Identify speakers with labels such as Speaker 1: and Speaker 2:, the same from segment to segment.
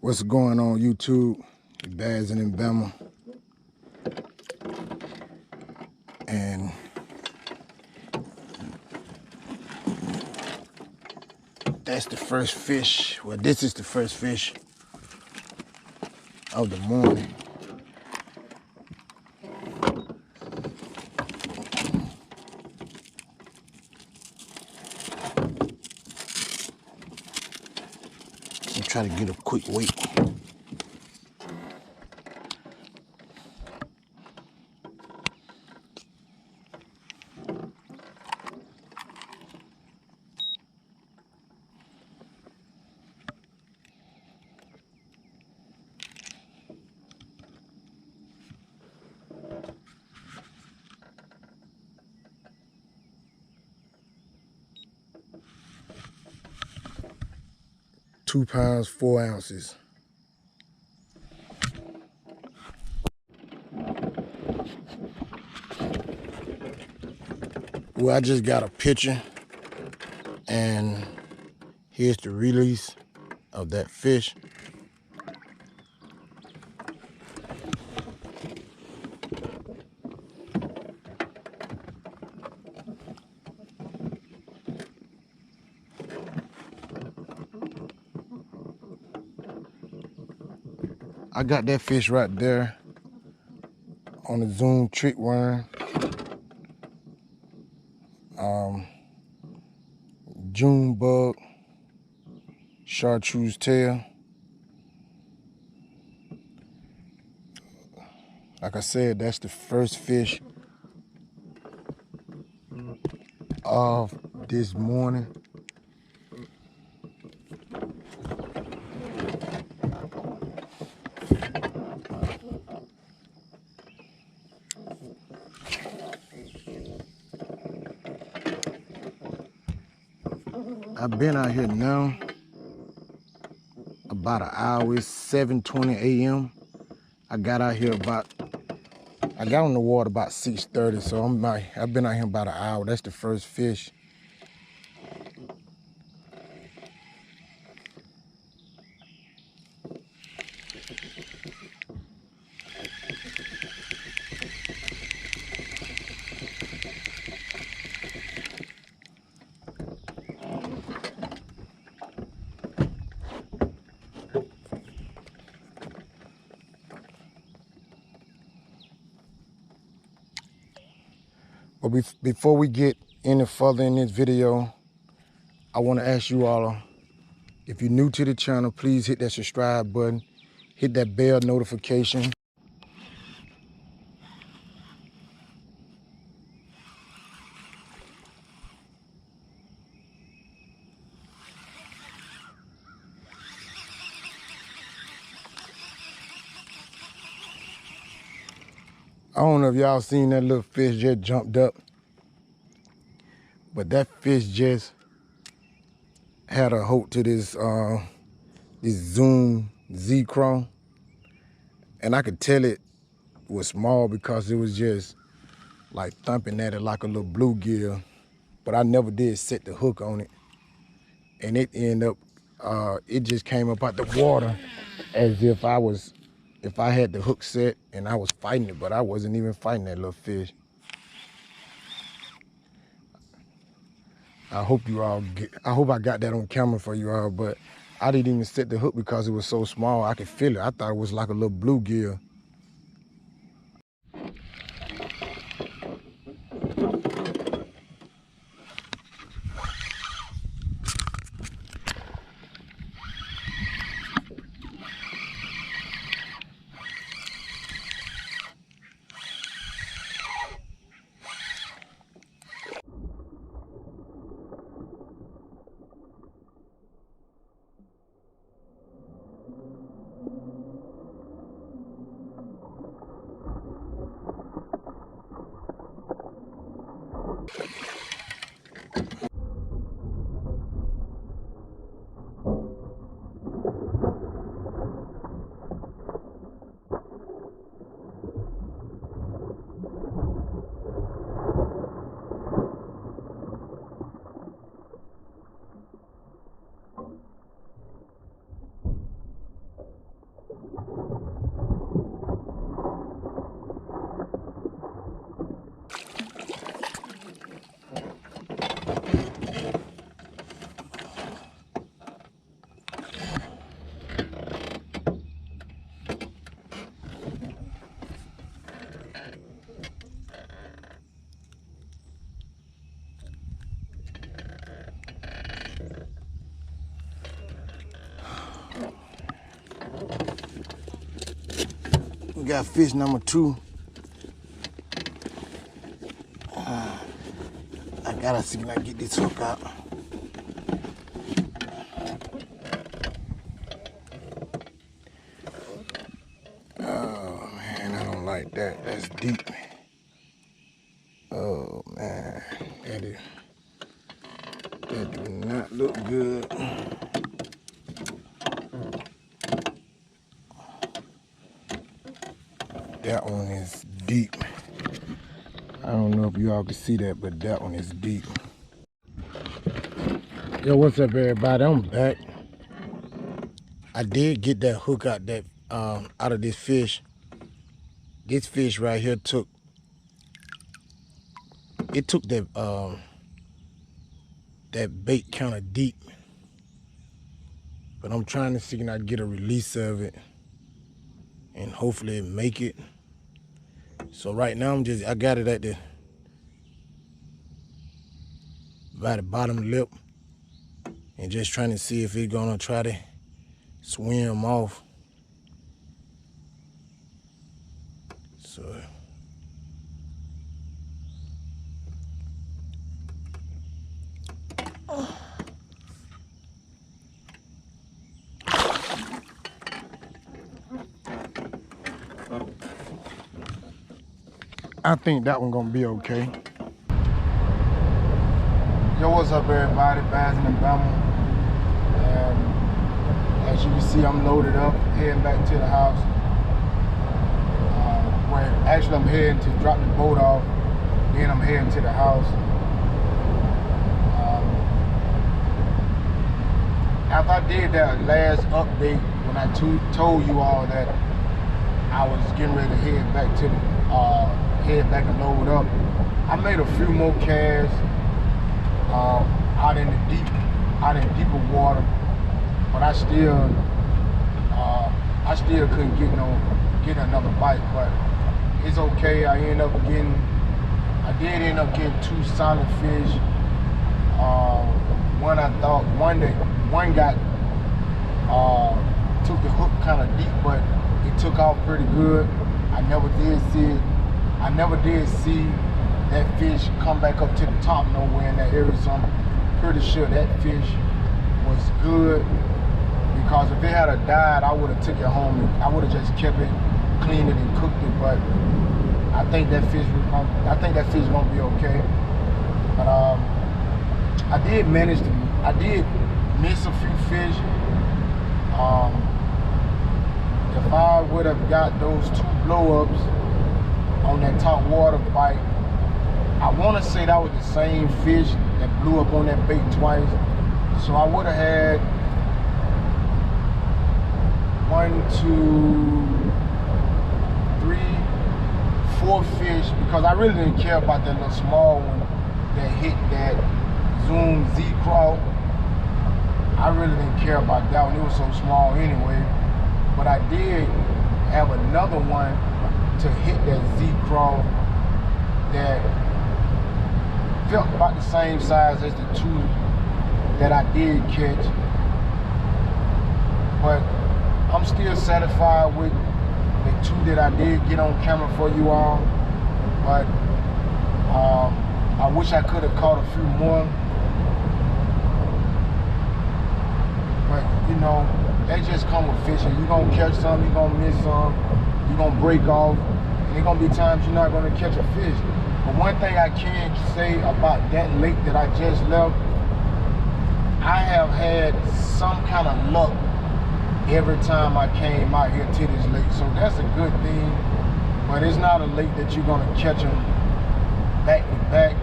Speaker 1: What's going on YouTube? Baz in Bama. And that's the first fish. Well, this is the first fish of the morning. I'm trying to get a quick weight. £2, 4 ounces. Well, I just got a picture, and here's the release of that fish. I got that fish right there on the Zoom trick worm. June bug, chartreuse tail. Like I said, that's the first fish of this morning. I've been out here now about an hour. It's 7:20 a.m. I got on the water about 6:30, so I've been out here about an hour. That's the first fish. But before we get any further in this video, I want to ask you all, if you're new to the channel, please hit that subscribe button, hit that bell notification. I don't know if y'all seen that little fish just jumped up, but that fish just had a hook to this Zoom Z-Chrome, and I could tell it was small because it was just like thumping at it like a little bluegill, but I never did set the hook on it, and it ended up, it just came up out the water as if I had the hook set and I was fighting it, but I wasn't even fighting that little fish. I hope I got that on camera for you all, but I didn't even set the hook because it was so small. I could feel it. I thought it was like a little bluegill. We got fish number 2. I gotta see if I can get this hook out. Oh man, I don't like that. That's deep. Oh man, that do not look good. That one is deep. I don't know if you all can see that, but that one is deep. Yo, what's up everybody? I'm back. I did get that hook out of this fish. This fish right here took that bait kind of deep. But I'm trying to see if I can get a release of it and hopefully make it. So right now I got it at by the bottom lip and just trying to see if it's gonna try to swim off. So I think that one gonna be okay. Yo, what's up everybody? Bazin and Bama. And as you can see, I'm loaded up, heading back to the house. Actually I'm heading to drop the boat off, then I'm heading to the house. After I did that last update, when I told you all that I was getting ready to head back and load up, I made a few more casts out in deeper water, but I still couldn't get another bite. But it's okay. I did end up getting 2 solid fish. One got took the hook kind of deep, but it took off pretty good. I never did see that fish come back up to the top nowhere in that area, so I'm pretty sure that fish was good, because if it had died, I would have took it home and I would have just kept it, cleaned it and cooked it. But I think that fish gonna be okay. But I did miss a few fish. If I would have got those 2 blow-ups on that top water bite, I want to say that was the same fish that blew up on that bait twice. So I would have had 1, 2, 3, 4 fish, because I really didn't care about that little small one that hit that Zoom Z-Craw. I really didn't care about that one. It was so small anyway. But I did have another one to hit that Z-Craw that felt about the same size as the 2 that I did catch. But I'm still satisfied with the 2 that I did get on camera for you all. But I wish I could have caught a few more. But you know, that just come with fishing. You're gonna catch some, you're gonna miss some, you're gonna break off, and there's gonna be times you're not gonna catch a fish. But one thing I can say about that lake that I just left, I have had some kind of luck every time I came out here to this lake. So that's a good thing. But it's not a lake that you're gonna catch them back to back,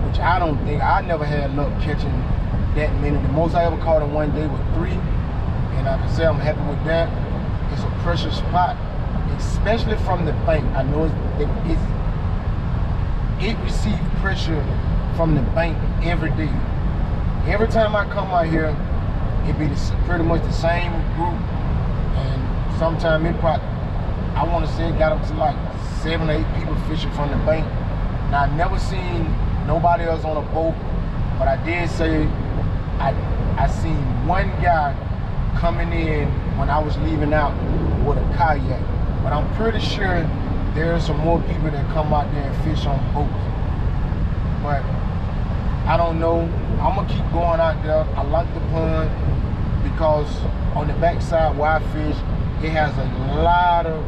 Speaker 1: which I don't think. I never had luck catching that many. The most I ever caught in one day was 3, and I can say I'm happy with that. It's a pressure spot, especially from the bank. I know it receives pressure from the bank every day. Every time I come out here, it be pretty much the same group, and sometimes it probably, I want to say it got up to like 7 or 8 people fishing from the bank. Now I never seen nobody else on a boat, but I did say I seen one guy coming in when I was leaving out with a kayak. But I'm pretty sure there are some more people that come out there and fish on boats. But I don't know. I'm gonna keep going out there. I like the pond because on the backside where I fish, it has a lot of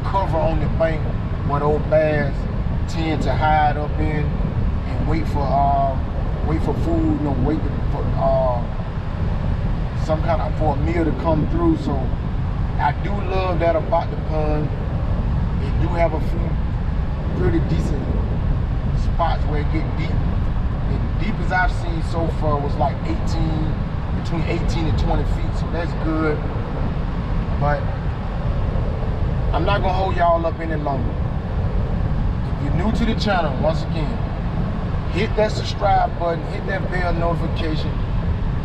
Speaker 1: cover on the bank where those bass tend to hide up in and wait for food, wait for some kind of for a meal to come through. So I do love that about the pond. It do have a few pretty decent spots where it get deep. The deepest I've seen so far was like between 18 and 20 feet, so that's good. But I'm not gonna hold y'all up any longer. If you're new to the channel, once again, hit that subscribe button, hit that bell notification,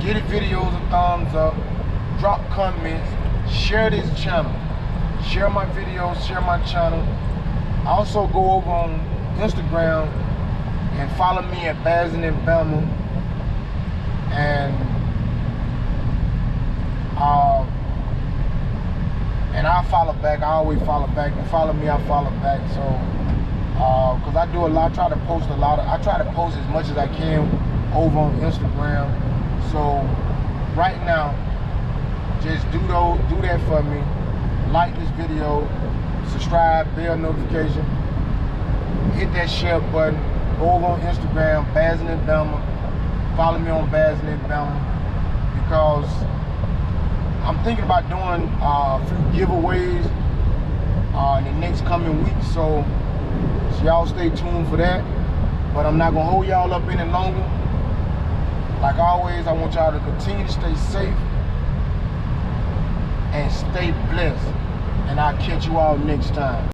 Speaker 1: give the videos a thumbs up, drop comments, share this channel, share my videos, share my channel. Also go over on Instagram and follow me at Bazzin' in Bama. And I'll follow back. I always follow back. You follow me, I follow back. So, cause I do a lot. I try to post as much as I can over on Instagram. So, right now, just do that for me. Like this video, subscribe, bell notification, hit that share button. Go over on Instagram, Bazzin' in Bama. Follow me on Bazzin' in Bama because I'm thinking about doing a few giveaways in the next coming weeks. So y'all stay tuned for that. But I'm not gonna hold y'all up any longer. Like always, I want y'all to continue to stay safe and stay blessed. And I'll catch you all next time.